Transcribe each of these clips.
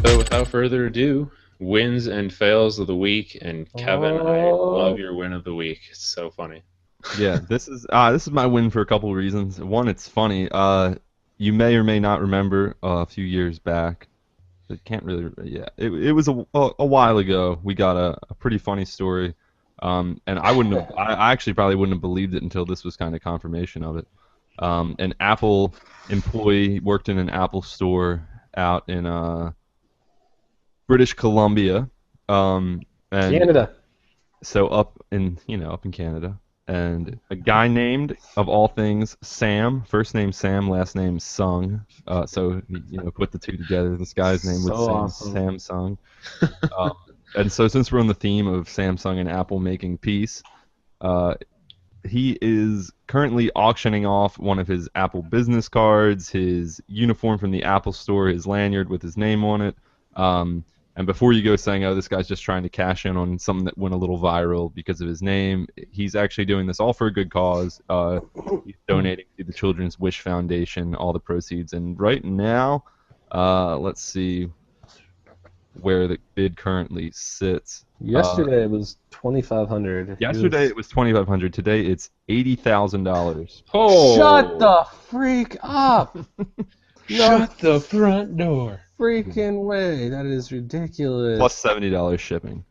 So without further ado, wins and fails of the week. And Kevin, I love Oh, your win of the week. It's so funny. Yeah, this is my win for a couple of reasons. One, it's funny. You may or may not remember a few years back. I can't really. Yeah, it was a while ago. We got a pretty funny story, and I wouldn't have. I actually probably wouldn't have believed it until this was kind of confirmation of it. An Apple employee worked in an Apple store out in British Columbia, and Canada. so up in Canada, and a guy named, of all things, Sam, first name Sam, last name Sung. So put the two together. This guy's name So was Sam awesome. Samsung. Um, and so since we're on the theme of Samsung and Apple making peace, uh, he is currently auctioning off one of his Apple business cards, his uniform from the Apple Store, his lanyard with his name on it. And before you go saying, "Oh, this guy's just trying to cash in on something that went a little viral because of his name," he's actually doing this all for a good cause. He's donating to the Children's Wish Foundation all the proceeds, and right now, let's see where the bid currently sits. Yesterday it was 2,500. Yesterday it was 2,500. Today it's $80,000 Shut Oh, the freak up! No shut the front door. freaking way. That is plus ridiculous. $70 shipping.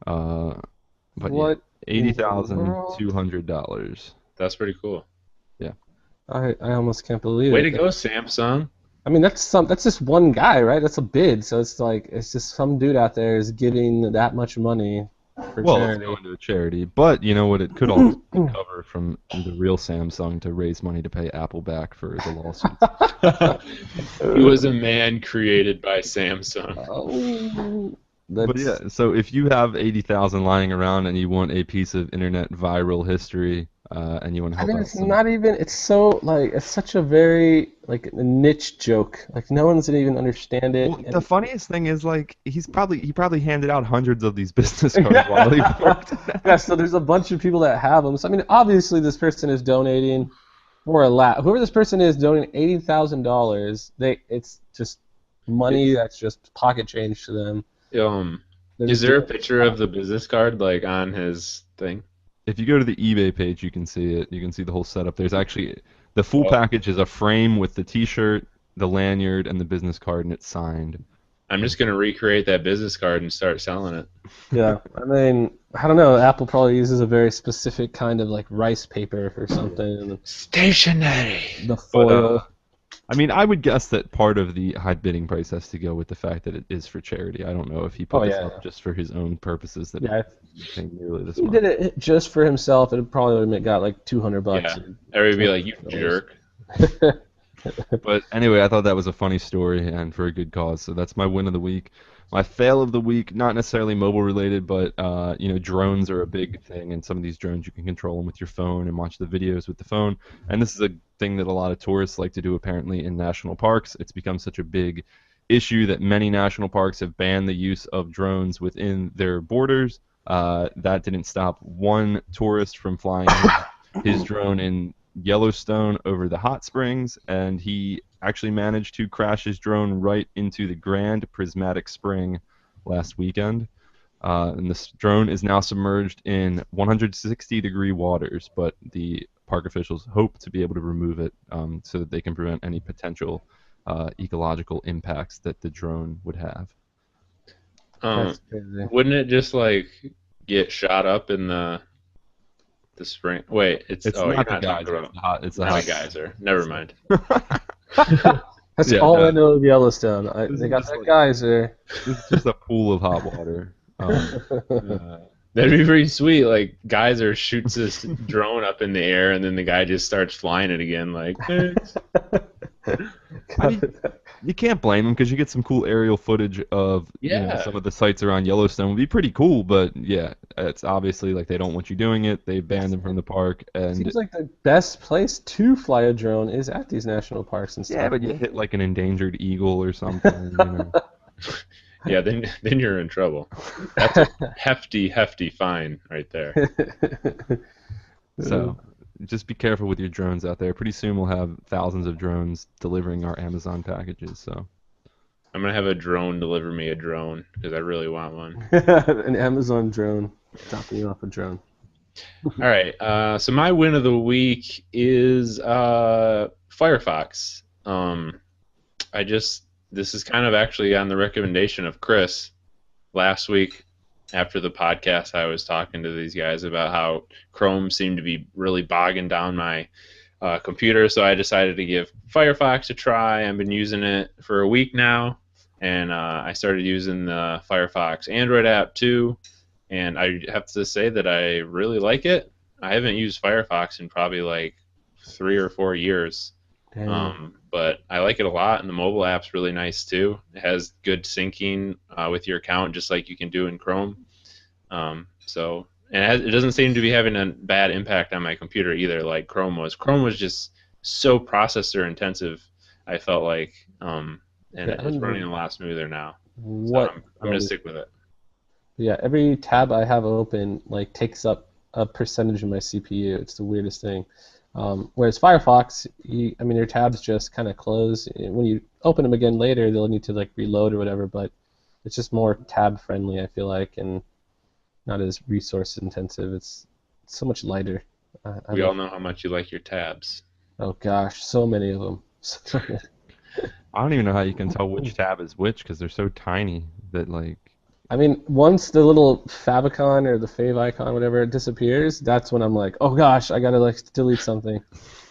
Uh, but yeah, What eighty in the thousand world? two hundred dollars. That's pretty cool. Yeah. I almost can't believe Way to it. go, Samsung. I mean, that's just one guy, right? That's a bid. So it's like it's just some dude out there is giving that much money for Well, it's charity. going to a charity, but you know what? It could also cover from the real Samsung to raise money to pay Apple back for the lawsuits. He was a man created by Samsung. Oh, But that's yeah, so if you have 80,000 lying around and you want a piece of internet viral history, and you want to I help mean, out it's some. not even. It's so like it's such a very like a niche joke. Like no one's gonna even understand it. Well, the And funniest thing is like he probably handed out hundreds of these business cards while he worked. yeah, so there's a bunch of people that have them. So I mean, obviously this person is donating for a lot. Whoever this person is donating $80,000, it's just money that's just pocket change to them. Um, They're is just there a doing it. picture of the business card like on his thing? If you go to the eBay page, you can see it. You can see the whole setup. There's actually the full Oh, package is a frame with the T-shirt, the lanyard, and the business card, and it's signed. I'm just gonna recreate that business card and start selling it. Yeah, I mean, I don't know. Apple probably uses a very specific kind of like rice paper or something. Stationery. The But foil. I mean, I would guess that part of the high bidding price has to go with the fact that it is for charity. I don't know if he put Oh this yeah, up just for his own purposes that yeah. it's paying nearly this He much. did it just for himself. It probably would have got like 200 bucks. yeah, everybody be like, "You $200. jerk." But anyway, I thought that was a funny story and for a good cause. So that's my win of the week. My fail of the week, not necessarily mobile related, but drones are a big thing, and some of these drones you can control them with your phone and watch the videos with the phone. And this is a thing that a lot of tourists like to do apparently in national parks. It's become such a big issue that many national parks have banned the use of drones within their borders. That didn't stop one tourist from flying his drone in Yellowstone over the hot springs, and he actually managed to crash his drone right into the Grand Prismatic Spring last weekend. And this drone is now submerged in 160-degree waters, but the park officials hope to be able to remove it so that they can prevent any potential ecological impacts that the drone would have. Um, That's crazy. wouldn't it just like get shot up in the spring? Wait, it's It's oh, you're not the not talking geyser, about it's the not a hot. geyser. Never mind. That's Yeah, all I no, know of Yellowstone. this They is got just that like geyser. this is just a pool of hot water. Uh, that'd be pretty sweet. Like geyser shoots this drone up in the air, and then the guy just starts flying it again. Like, thanks. I mean, you can't blame them because you get some cool aerial footage of Yeah, some of the sites around Yellowstone. Would be pretty cool, but yeah, it's obviously like they don't want you doing it. They banned them from the park, and Seems like the best place to fly a drone is at these national parks and yeah, stuff. but you hit like an endangered eagle or something. yeah. Then you're in trouble. That's a hefty fine right there. So just be careful with your drones out there. Pretty soon we'll have thousands of drones delivering our Amazon packages. So I'm gonna have a drone deliver me a drone because I really want one. An Amazon drone. Dropping you off a drone. All right. So my win of the week is Firefox. This is kind of actually on the recommendation of Chris. Last week, after the podcast, I was talking to these guys about how Chrome seemed to be really bogging down my computer, so I decided to give Firefox a try. I've been using it for a week now, and I started using the Firefox Android app too, and I have to say that I really like it. I haven't used Firefox in probably like 3 or 4 years. But I like it a lot, and the mobile app's really nice too. It has good syncing with your account, just like you can do in Chrome. It doesn't seem to be having a bad impact on my computer either, like Chrome was. Chrome was just so processor intensive, I felt like, and it's running a lot smoother now. So I'm gonna stick with it. Yeah, every tab I have open like takes up a percentage of my CPU. It's the weirdest thing. Whereas Firefox, your tabs just kind of close. When you open them again later, they'll need to like reload or whatever. But it's just more tab friendly, I feel like, and not as resource intensive. It's so much lighter. We all know how much you like your tabs. Oh gosh, so many of them. I don't even know how you can tell which tab is which because they're so tiny that like. Once the little favicon or the fave icon, whatever, disappears, that's when I'm like, oh gosh, I gotta like delete something,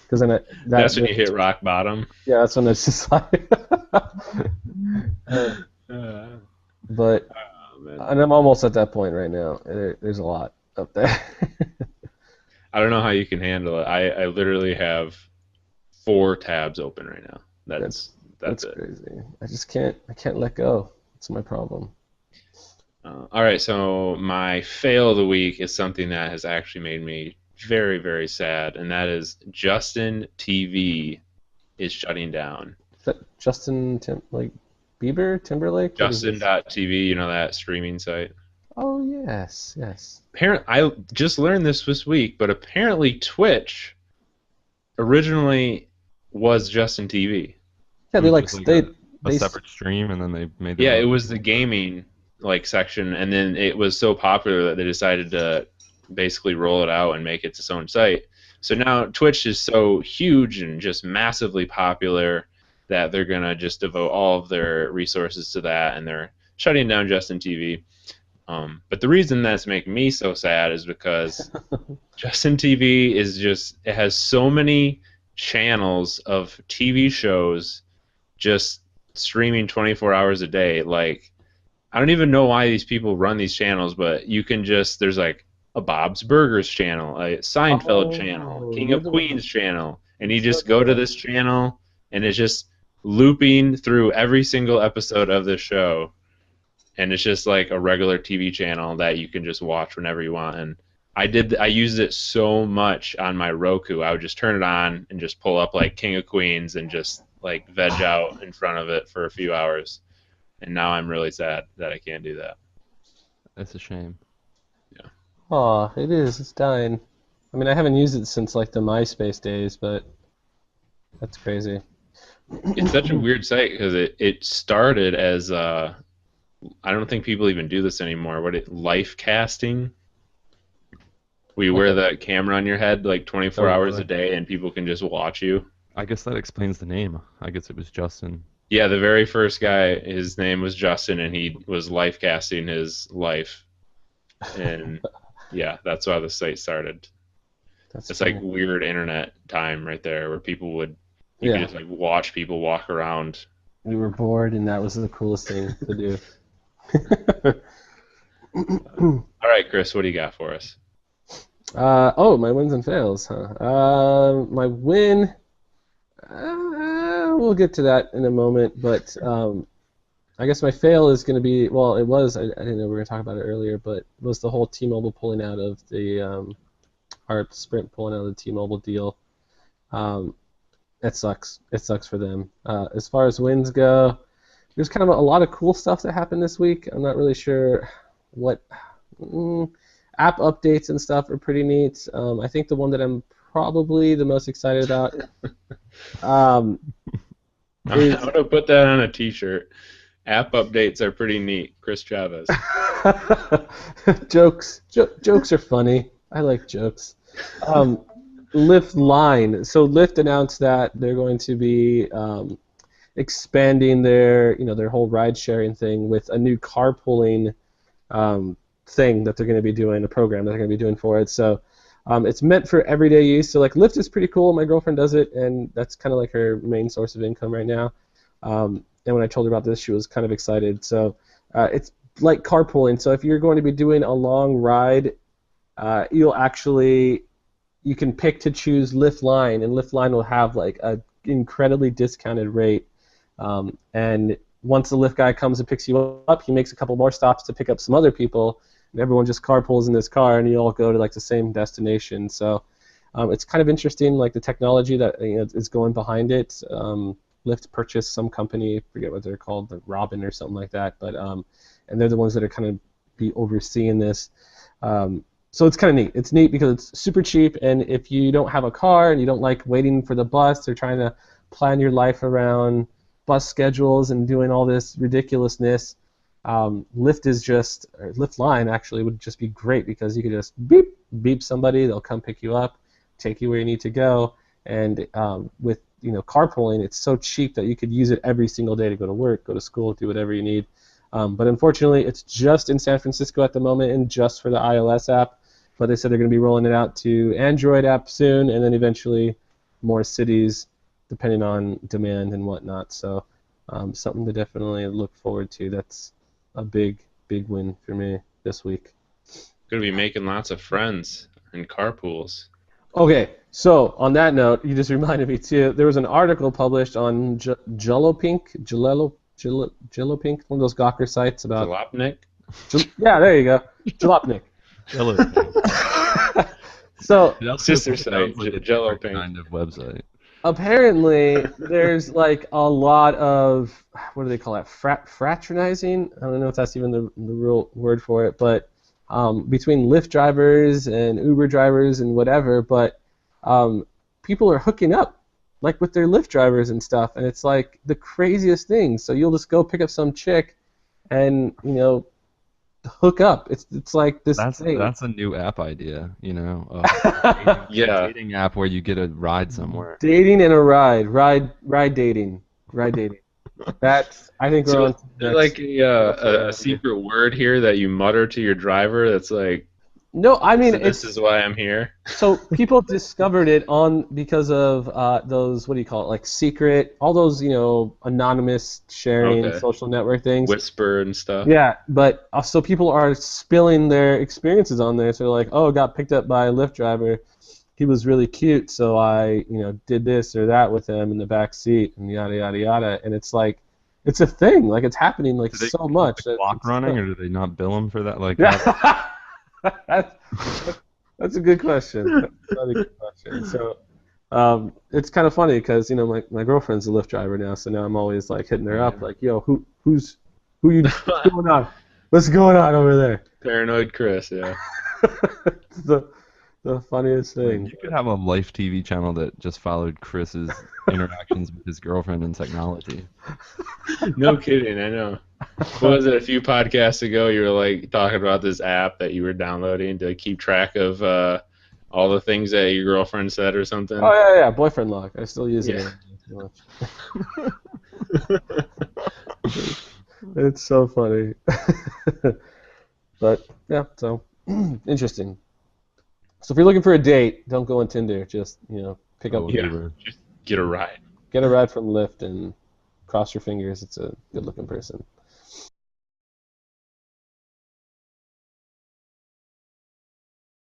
because then that's when you hit rock bottom. Yeah, that's when it's just like. But and I'm almost at that point right now. There's a lot up there. I don't know how you can handle it. I literally have 4 tabs open right now. That's it. Crazy. I can't let go. That's my problem. All right, so my fail of the week is something that has actually made me very, very sad, and that is Justin TV is shutting down. Is that Justin Bieber, Timberlake? Justin.tv, that streaming site. Oh, yes. I just learned this week, but apparently Twitch originally was Justin TV. Yeah, a separate stream, and then they made. Yeah, it was the gaming section, and then it was so popular that they decided to basically roll it out and make it its own site. So now Twitch is so huge and just massively popular that they're gonna just devote all of their resources to that, and they're shutting down Justin TV. But the reason that's making me so sad is because Justin TV it has so many channels of TV shows just streaming 24 hours a day. Like, I don't even know why these people run these channels, but you can there's like a Bob's Burgers channel, a Seinfeld channel, King of Queens channel, and you just go to this channel and it's just looping through every single episode of the show, and it's just like a regular TV channel that you can just watch whenever you want. And I used it so much on my Roku. I would just turn it on and just pull up like King of Queens and just like veg out in front of it for a few hours. And now I'm really sad that I can't do that. That's a shame. Yeah. Oh, it is. It's dying. I haven't used it since like the MySpace days, but that's crazy. It's such a weird site because it started as I don't think people even do this anymore. Life casting? We wear the camera on your head like 24 hours a day, and people can just watch you. I guess that explains the name. I guess it was Justin. Yeah, the very first guy, his name was Justin, and he was life casting his life. And yeah, that's why the site started. It's like weird internet time right there where people you could just like watch people walk around. We were bored, and that was the coolest thing to do. All right, Chris, what do you got for us? My wins and fails, huh? My win, we'll get to that in a moment, but I guess my fail is going to be, I didn't know we were going to talk about it earlier, but it was the whole T-Mobile pulling out of our Sprint pulling out of the T-Mobile deal. It sucks. It sucks for them. As far as wins go, there's kind of a lot of cool stuff that happened this week. I'm not really sure what app updates and stuff are pretty neat. I think the one that I'm probably the most excited about. I'm gonna put that on a T-shirt. App updates are pretty neat. Chris Chavez. Jokes are funny. I like jokes. Lyft Line. So Lyft announced that they're going to be expanding their whole ride sharing thing with a new carpooling thing that they're going to be doing, a program that they're going to be doing for it. So it's meant for everyday use. So like Lyft is pretty cool. My girlfriend does it, and that's kind of like her main source of income right now. And when I told her about this, she was kind of excited. So it's like carpooling. So if you're going to be doing a long ride, you can pick to choose Lyft Line, and Lyft Line will have like a incredibly discounted rate. And once the Lyft guy comes and picks you up, he makes a couple more stops to pick up some other people, and everyone just carpools in this car, and you all go to like the same destination. So it's kind of interesting, like the technology that is going behind it. Lyft purchased some company, I forget what they're called, like Robin or something like that, but and they're the ones that are kind of be overseeing this. So it's kind of neat. It's neat because it's super cheap, and if you don't have a car and you don't like waiting for the bus or trying to plan your life around bus schedules and doing all this ridiculousness, Lyft Line actually would just be great because you could just beep somebody, they'll come pick you up, take you where you need to go, and with carpooling, it's so cheap that you could use it every single day to go to work, go to school, do whatever you need. But unfortunately, it's just in San Francisco at the moment and just for the iOS app. But they said they're going to be rolling it out to Android app soon, and then eventually more cities, depending on demand and whatnot. So something to definitely look forward to. That's a big win for me this week. Going to be making lots of friends in carpools. Okay, so on that note, you just reminded me too. There was an article published on Jalopnik, one of those Gawker sites about. Jalopnik? Yeah, there you go, Jalopnik. Jello. So sister site, Jalopnik kind of website. Apparently, there's like a lot of what do they call that? Fraternizing. I don't know if that's even the real word for it, but. Between Lyft drivers and Uber drivers and whatever, but people are hooking up, like with their Lyft drivers and stuff, and it's like the craziest thing. So you'll just go pick up some chick, and hook up. It's like this thing. That's a new app idea, Yeah. Dating app where you get a ride somewhere. Dating and a ride dating. I think we're on. There's like a secret word here that you mutter to your driver that's like. No, I mean this is why I'm here. So people discovered it because of those, what do you call it, like secret, all those anonymous sharing social network things. Whisper and stuff. Yeah, but so people are spilling their experiences on there. So they're like, oh, got picked up by a Lyft driver. He was really cute, so I did this or that with him in the back seat and yada yada yada. And it's like, it's a thing. Like it's happening like so much. The clock running, or do they not bill him for that? Like. That's a good question. That's a good question. So it's kind of funny because my girlfriend's a Lyft driver now, so now I'm always like hitting her up like, yo, who what's going on? What's going on over there? Paranoid Chris, yeah. The funniest thing. You could have a Life TV channel that just followed Chris's interactions with his girlfriend and technology. No kidding, I know. What was it, a few podcasts ago, you were like talking about this app that you were downloading to keep track of all the things that your girlfriend said or something? Oh, yeah, Boyfriend Lock. I still use it. It's so funny. But, yeah, so, interesting. So if you're looking for a date, don't go on Tinder. Just, pick up Uber. Just get a ride. Get a ride from Lyft and cross your fingers. It's a good-looking person.